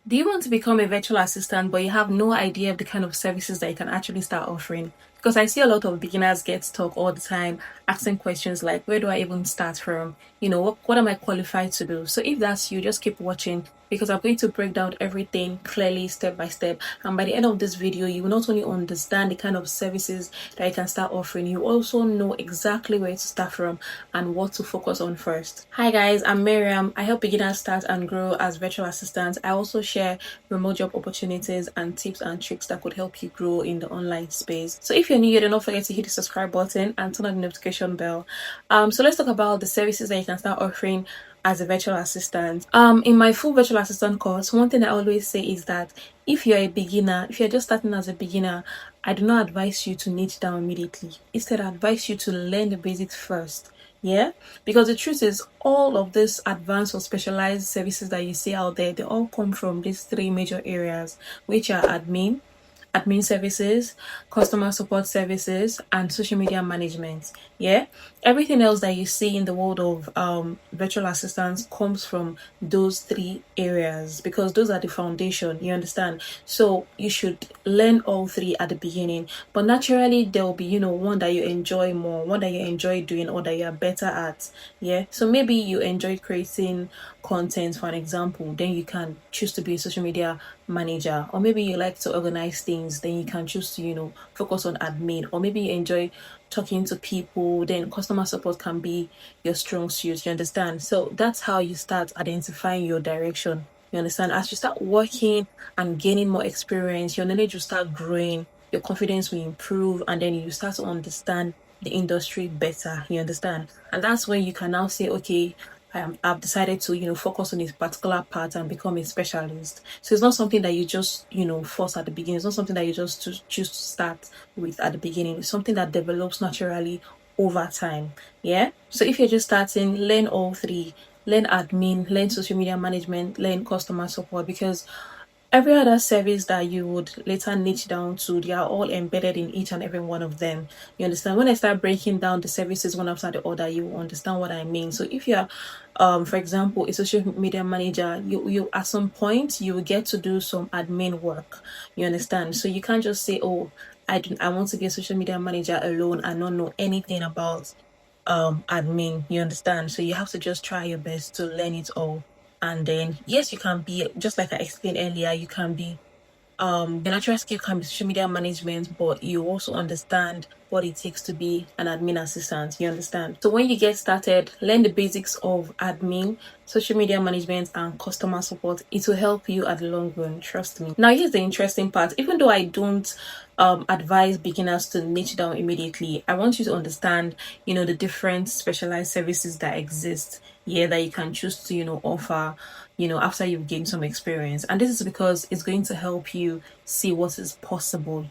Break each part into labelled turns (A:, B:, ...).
A: Do you want to become a virtual assistant, but you have no idea of the kind of services that you can actually start offering? Because I see a lot of beginners get stuck all the time asking questions like, where do I even start from? What am I qualified to do? So if that's you, just keep watching because I'm going to break down everything clearly, step by step. And by the end of this video, you will not only understand the kind of services that you can start offering, you also know exactly where to start from and what to focus on first. Hi guys, I'm Miriam. I help beginners start and grow as virtual assistants. I also share remote job opportunities and tips and tricks that could help you grow in the online space. So if you're new here, do not forget to hit the subscribe button and turn on the notification bell. So let's talk about the services that you can start offering as a virtual assistant. In my full virtual assistant course, one thing I always say is that if you're a beginner, if you're just starting as a beginner, I do not advise you to niche down immediately. Instead, I advise you to learn the basics first. Yeah, because the truth is, all of these advanced or specialized services that you see out there, they all come from these three major areas, which are admin services, customer support services, and social media management. Yeah, everything else that you see in the world of virtual assistants comes from those three areas because those are the foundation. You understand? So you should learn all three at the beginning, but naturally there will be one that you enjoy more, one that you enjoy doing, or that you are better at. Yeah, so maybe you enjoy creating content, for an example, then you can choose to be a social media manager, or maybe you like to organize things, then you can choose to focus on admin, or maybe you enjoy talking to people, then customer support can be your strong suit. You understand? So that's how you start identifying your direction. You understand? As you start working and gaining more experience, your knowledge will start growing, your confidence will improve, and then you start to understand the industry better. You understand? And that's when you can now say, okay, I've decided to focus on this particular part and become a specialist. So it's not something that you just force at the beginning. It's not something that you just choose to start with at the beginning. It's something that develops naturally over time. Yeah, so if you're just starting, learn all three: learn admin, learn social media management, learn customer support, because every other service that you would later niche down to, they are all embedded in each and every one of them. You understand? When I start breaking down the services one after the other, you will understand what I mean. So if you're for example, a social media manager, you at some point you will get to do some admin work. You understand? So you can't just say, oh, I want to be a social media manager alone and not know anything about admin. You understand? So you have to just try your best to learn it all. And then yes, you can be, just like I explained earlier, you can be the natural skill can be social media management, but you also understand what it takes to be an admin assistant. You understand? So when you get started, learn the basics of admin, social media management, and customer support. It will help you at the long run, trust me. Now here's the interesting part. Even though I don't advise beginners to niche down immediately, I want you to understand the different specialized services that exist, yeah, that you can choose to offer after you've gained some experience. And this is because it's going to help you see what is possible,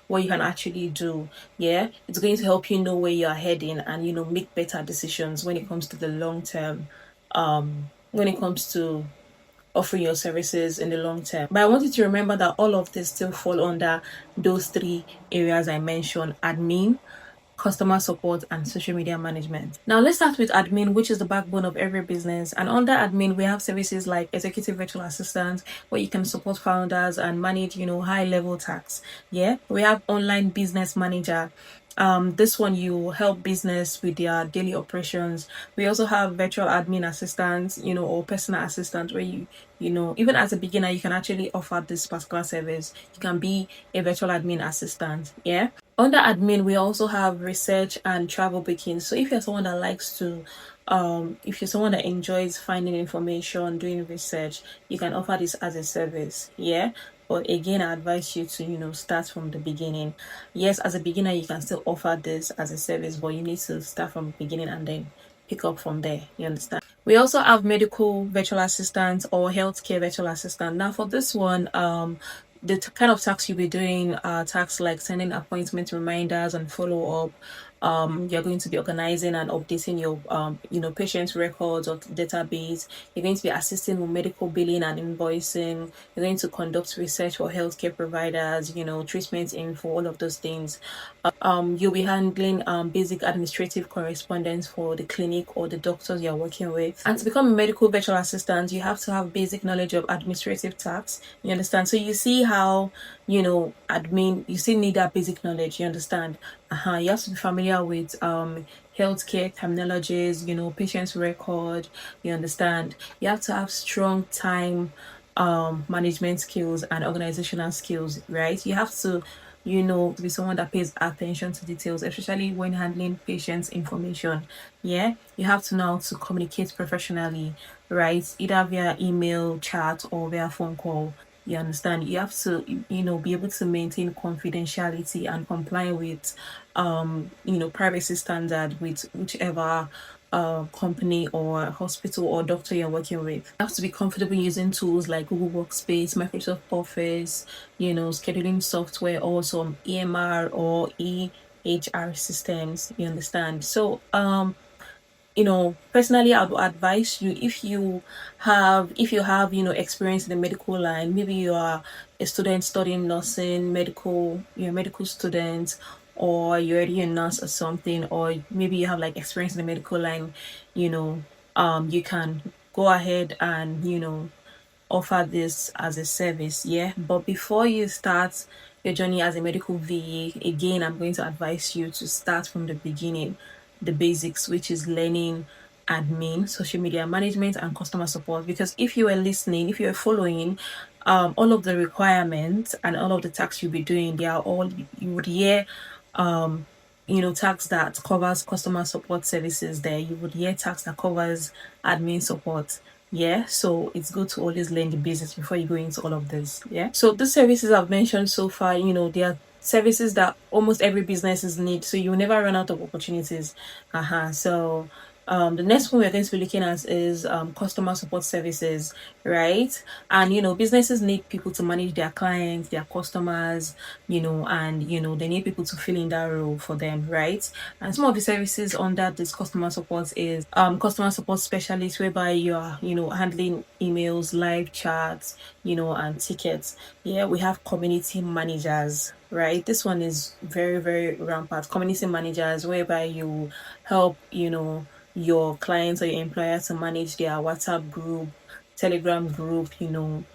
A: what you can actually do. Yeah, it's going to help you know where you're heading and make better decisions when it comes to the long term, when it comes to offering your services in the long term. But I want you to remember that all of this still fall under those three areas I mentioned: admin, customer support, and social media management. Now let's start with admin, which is the backbone of every business. And under admin, we have services like executive virtual assistant, where you can support founders and manage high level tasks. Yeah, we have online business manager. This one, you help business with their daily operations. We also have virtual admin assistants, or personal assistant, where even as a beginner, you can actually offer this particular service. You can be a virtual admin assistant. Yeah, under admin, we also have research and travel booking. So if you're someone that likes to, if you're someone that enjoys finding information, doing research, you can offer this as a service. Yeah. But again, I advise you to, start from the beginning. Yes, as a beginner, you can still offer this as a service, but you need to start from the beginning and then pick up from there. You understand? We also have medical virtual assistant or healthcare virtual assistant. Now, for this one, the kind of tasks you'll be doing are tasks like sending appointment reminders and follow up, You're going to be organizing and updating your patient records or database. You're going to be assisting with medical billing and invoicing. You're going to conduct research for healthcare providers, treatment info, all of those things. You'll be handling basic administrative correspondence for the clinic or the doctors you're working with. And to become a medical virtual assistant, you have to have basic knowledge of administrative tasks. You understand? So you see how, admin, you still need that basic knowledge. You understand? You have to be familiar with healthcare terminologies, patient's record. You understand? You have to have strong time management skills and organizational skills, right? You have to to be someone that pays attention to details, especially when handling patients' information. Yeah, you have to know how to communicate professionally, right? Either via email, chat, or via phone call. You understand? You have to, be able to maintain confidentiality and comply with, privacy standard with whichever company or hospital or doctor you're working with. You have to be comfortable using tools like Google Workspace, Microsoft Office, scheduling software, or some EMR or EHR systems. You understand? So, personally, I would advise you, if you have experience in the medical line. Maybe you are a student studying nursing, you're a medical student, or you're already a nurse or something, or maybe you have like experience in the medical line. You can go ahead and offer this as a service. Yeah, but before you start your journey as a medical VA, again, I'm going to advise you to start from the beginning, the basics, which is learning admin, social media management, and customer support. Because if you are listening, if you are following all of the requirements and all of the tasks you'll be doing, they are all, you would hear tax that covers customer support services there. You would hear tax that covers admin support. Yeah, so it's good to always learn the basics before you go into all of this. Yeah, so the services I've mentioned so far, they are services that almost every businesses need, so you'll never run out of opportunities. So the next one we're going to be looking at is customer support services, right? And businesses need people to manage their clients, their customers, and they need people to fill in that role for them, right? And some of the services under this customer support is customer support specialist, whereby you are handling emails, live chats, and tickets. Yeah, we have community managers, right? This one is very, very rampant. Community managers, whereby you help your clients or your employer to manage their WhatsApp group, Telegram group. People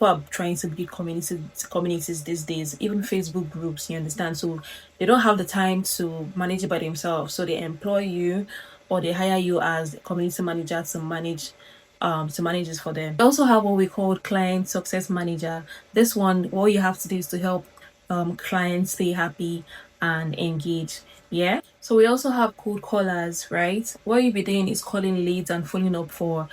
A: are trying to build communities these days, even Facebook groups. You understand? So they don't have the time to manage it by themselves, so they employ you, or they hire you as a community manager to manage this for them. We also have what we call client success manager. This one, all you have to do is to help clients stay happy and engaged. Yeah. So we also have cold callers, right? What you'll be doing is calling leads and following up for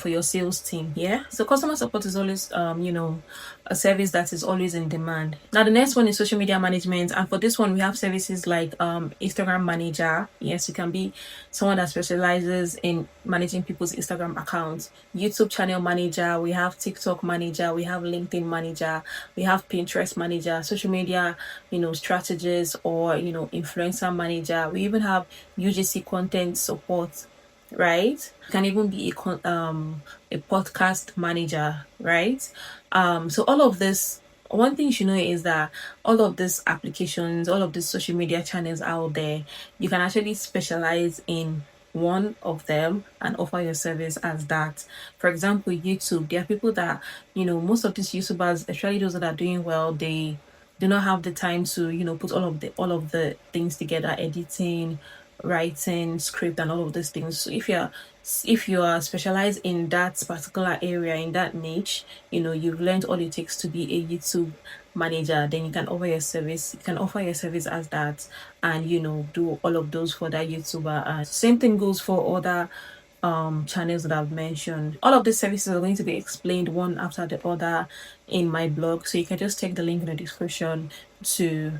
A: your sales team. Yeah. So customer support is always a service that is always in demand. Now the next one is social media management, and for this one we have services like Instagram manager. Yes, you can be someone that specializes in managing people's Instagram accounts. YouTube channel manager, we have TikTok manager, we have LinkedIn manager, we have Pinterest manager, social media strategist, or influencer manager. We even have UGC content support, right? You can even be a podcast manager, right? So all of this, one thing you should know is that all of these applications, all of these social media channels out there, you can actually specialize in one of them and offer your service as that. For example, YouTube, there are people that most of these YouTubers, especially those that are doing well, they do not have the time to put all of the things together, editing, writing, script, and all of those things. So if you are specialized in that particular area, in that niche, you've learned all it takes to be a YouTube manager, then you can offer your service as that, and do all of those for that YouTuber. And same thing goes for other channels that I've mentioned. All of these services are going to be explained one after the other in my blog, so you can just take the link in the description to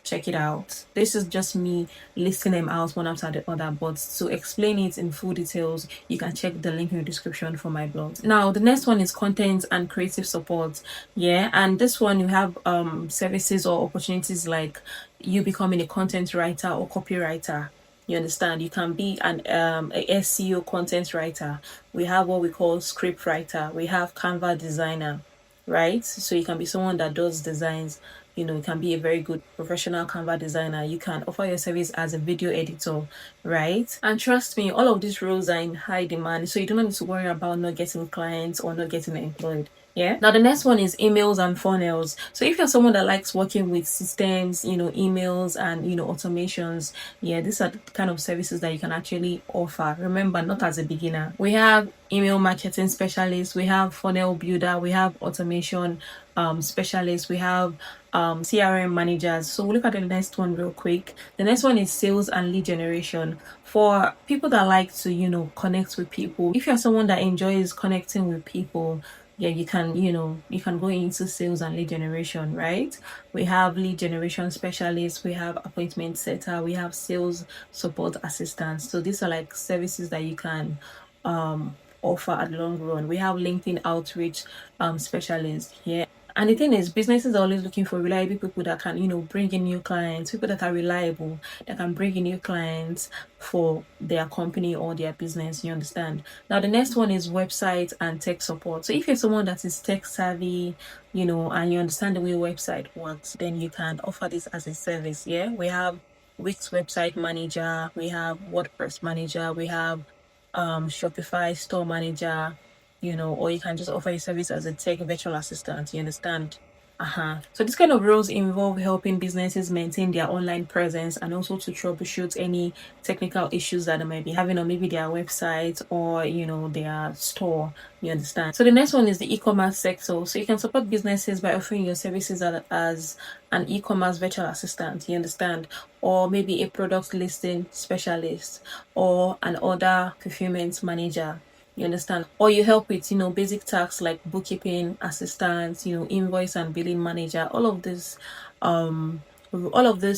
A: check it out. This is just me listing them out one after the other, but to explain it in full details, you can check the link in the description for my blog. Now the next one is content and creative support. Yeah, and this one you have services or opportunities like you becoming a content writer or copywriter. You understand? You can be a SEO content writer. We have what we call script writer. We have Canva designer, right? So you can be someone that does designs. You can be a very good professional Canva designer. You can offer your service as a video editor, right? And trust me, all of these roles are in high demand, so you don't need to worry about not getting clients or not getting employed. Yeah. Now the next one is emails and funnels. So if you're someone that likes working with systems, emails and automations, yeah, these are the kind of services that you can actually offer. Remember, not as a beginner. We have email marketing specialists, we have funnel builder, we have automation specialists, we have CRM managers. So we'll look at the next one real quick. The next one is sales and lead generation. For people that like to, connect with people, if you're someone that enjoys connecting with people, yeah, you can go into sales and lead generation, right? We have lead generation specialists, we have appointment setter, we have sales support assistants. So these are like services that you can offer at the long run. We have LinkedIn outreach specialists here. And the thing is, businesses are always looking for reliable people that can, bring in new clients, people that are reliable, that can bring in new clients for their company or their business. You understand? Now, the next one is website and tech support. So if you're someone that is tech savvy, and you understand the way website works, then you can offer this as a service. Yeah, we have Wix website manager, we have WordPress manager, we have Shopify store manager, or you can just offer your service as a tech virtual assistant. You understand? So this kind of roles involve helping businesses maintain their online presence and also to troubleshoot any technical issues that they might be having on maybe their website or their store. You understand? So the next one is the e-commerce sector. So you can support businesses by offering your services as an e-commerce virtual assistant. You understand? Or maybe a product listing specialist or an order fulfillment manager. You understand? Or you help with, basic tasks like bookkeeping, assistance, invoice and billing manager. All of these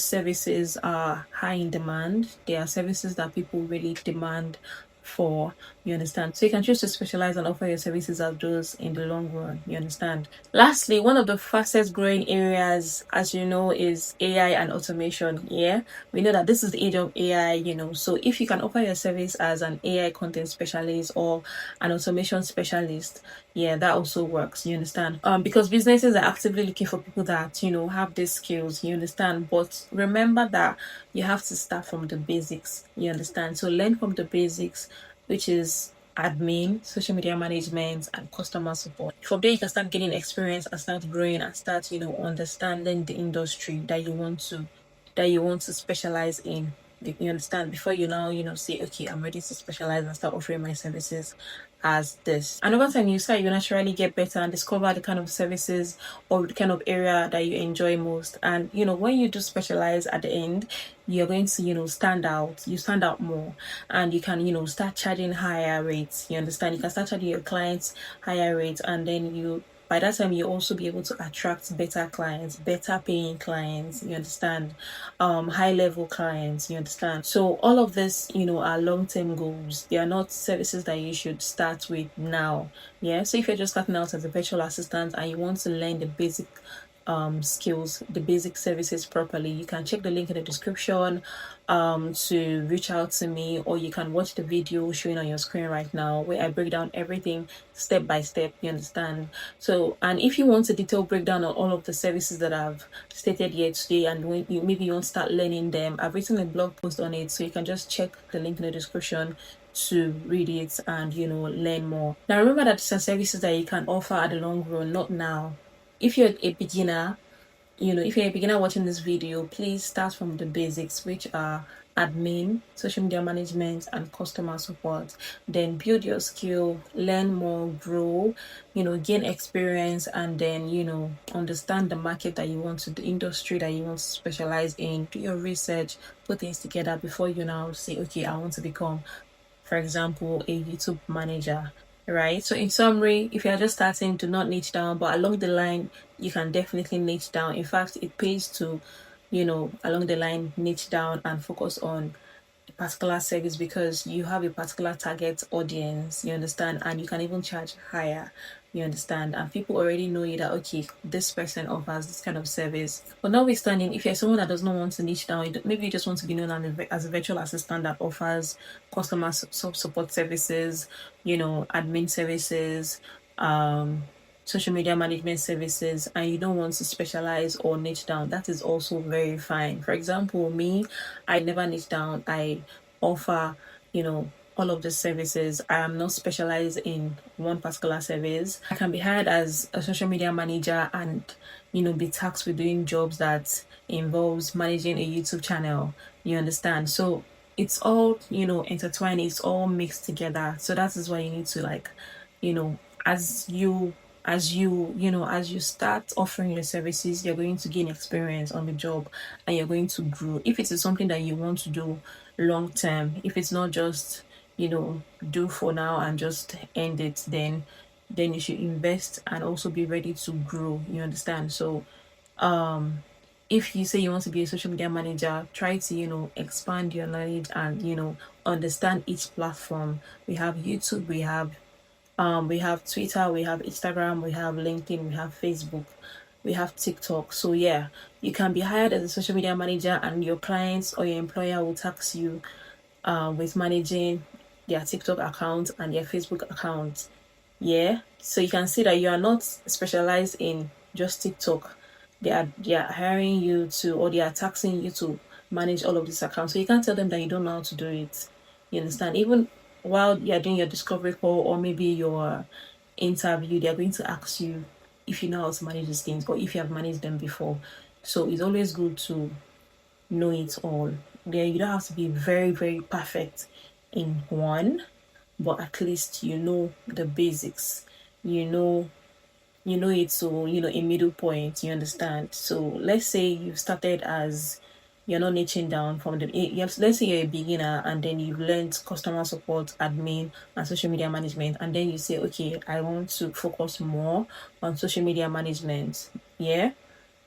A: services are high in demand. They are services that people really demand for. You understand? So you can choose to specialize and offer your services as those in the long run. You understand? Lastly, one of the fastest growing areas, as you know, is AI and automation. Yeah, we know that this is the age of AI, so if you can offer your service as an AI content specialist or an automation specialist, yeah, that also works. You understand? Because businesses are actively looking for people that have these skills. You understand? But remember that you have to start from the basics. You understand? So learn from the basics, which is admin, social media management, and customer support. From there, you can start getting experience and start growing and start, understanding the industry that you want to specialize in. You understand? Before you now, say, okay, I'm ready to specialize and start offering my services as this. And over time, you naturally get better and discover the kind of services or the kind of area that you enjoy most. And when you do specialize at the end, you're going to stand out. You stand out more, and you can start charging higher rates. You understand? You can start charging your clients higher rates, and then by that time you also be able to attract better clients, better paying clients. You understand? High level clients. You understand? So all of this are long-term goals. They are not services that you should start with now. Yeah, so if you're just starting out as a virtual assistant and you want to learn the basic skills, the basic services properly, you can check the link in the description to reach out to me, or you can watch the video showing on your screen right now where I break down everything step by step. You understand? So, and if you want a detailed breakdown on all of the services that I've stated here today, and when maybe you want to start learning them, I've written a blog post on it, so you can just check the link in the description to read it and learn more. Now remember that these are services that you can offer at the long run, not now. If you're a beginner, watching this video, please start from the basics, which are admin, social media management, and customer support. Then build your skill, learn more, grow, gain experience, and then understand the market that you want to, the industry that you want to specialize in. Do your research, put things together before you now say, okay, I want to become, for example, a YouTube manager, right? So in summary, if you're just starting, do not niche down, but along the line you can definitely niche down. In fact, it pays to along the line niche down and focus on a particular service, because you have a particular target audience. You understand? And you can even charge higher, You understand? And people already know you that, okay, this person offers this kind of service. But notwithstanding, if you're someone that does not want to niche down, maybe you just want to be known as a virtual assistant that offers customer support services, admin services, social media management services, and you don't want to specialize or niche down, that is also very fine. For example, me, I never niche down. I offer, all of the services. I am not specialized in one particular service. I can be hired as a social media manager and, be tasked with doing jobs that involves managing a YouTube channel. You understand? So it's all, intertwined, it's all mixed together. So that is why you need to, like, you know, as you as you start offering your services, you're going to gain experience on the job and you're going to grow. If it is something that you want to do long term, if it's not just, do for now and just end it, then you should invest and also be ready to grow. You understand? So if you say you want to be a social media manager, try to, expand your knowledge and, understand each platform. We have YouTube, we have Twitter, we have Instagram, we have LinkedIn, we have Facebook, we have TikTok. So yeah, you can be hired as a social media manager and your clients or your employer will tax you with managing their TikTok account and their Facebook account. Yeah. So you can see that you are not specialized in just TikTok. They are hiring you to, or they are taxing you to manage all of these accounts. So you can't tell them that you don't know how to do it. You understand? Even while you're doing your discovery call or maybe your interview, they're going to ask you if you know how to manage these things or if you have managed them before. So it's always good to know it all. There, you don't have to be very, very perfect in one, but at least you know the basics. You know it, so a middle point, you understand. So let's say you started as, you're not niching down from let's say you're a beginner and then you've learned customer support, admin, and social media management, and then you say, okay, I want to focus more on social media management. Yeah,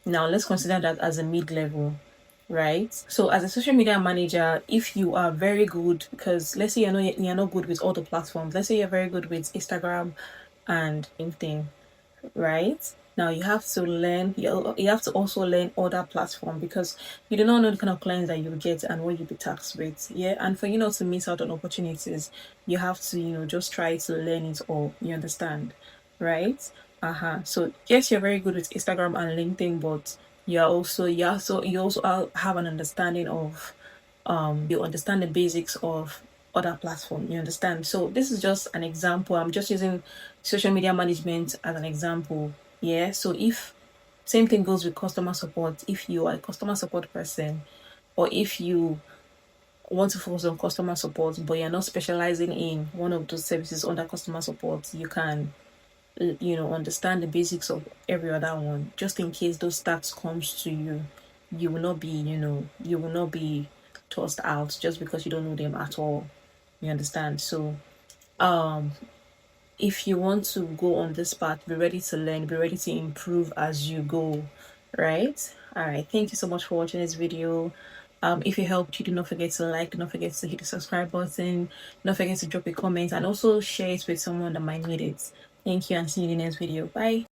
A: now let's consider that as a mid-level, right? So as a social media manager, if you are very good, because let's say you're not good with all the platforms, let's say you're very good with Instagram and LinkedIn, right? Now you have to learn, you have to also learn other platform because you do not know the kind of clients that you get and what you'll be taxed with. Yeah. And for you not to miss out on opportunities, you have to, just try to learn it all. You understand? Right? So yes, you're very good with Instagram and LinkedIn, but you also have an understanding of you understand the basics of other platform. You understand? So this is just an example. I'm just using social media management as an example. Yeah. So if same thing goes with customer support, if you are a customer support person or if you want to focus on customer support but you're not specializing in one of those services under customer support, you can understand the basics of every other one just in case those stats comes to you. You will not be tossed out just because you don't know them at all. You understand? So if you want to go on this path, be ready to learn, be ready to improve as you go, right? All right, thank you so much for watching this video. If it helped you, do not forget to like, do not forget to hit the subscribe button, do not forget to drop a comment and also share it with someone that might need it. Thank you and see you in the next video. Bye.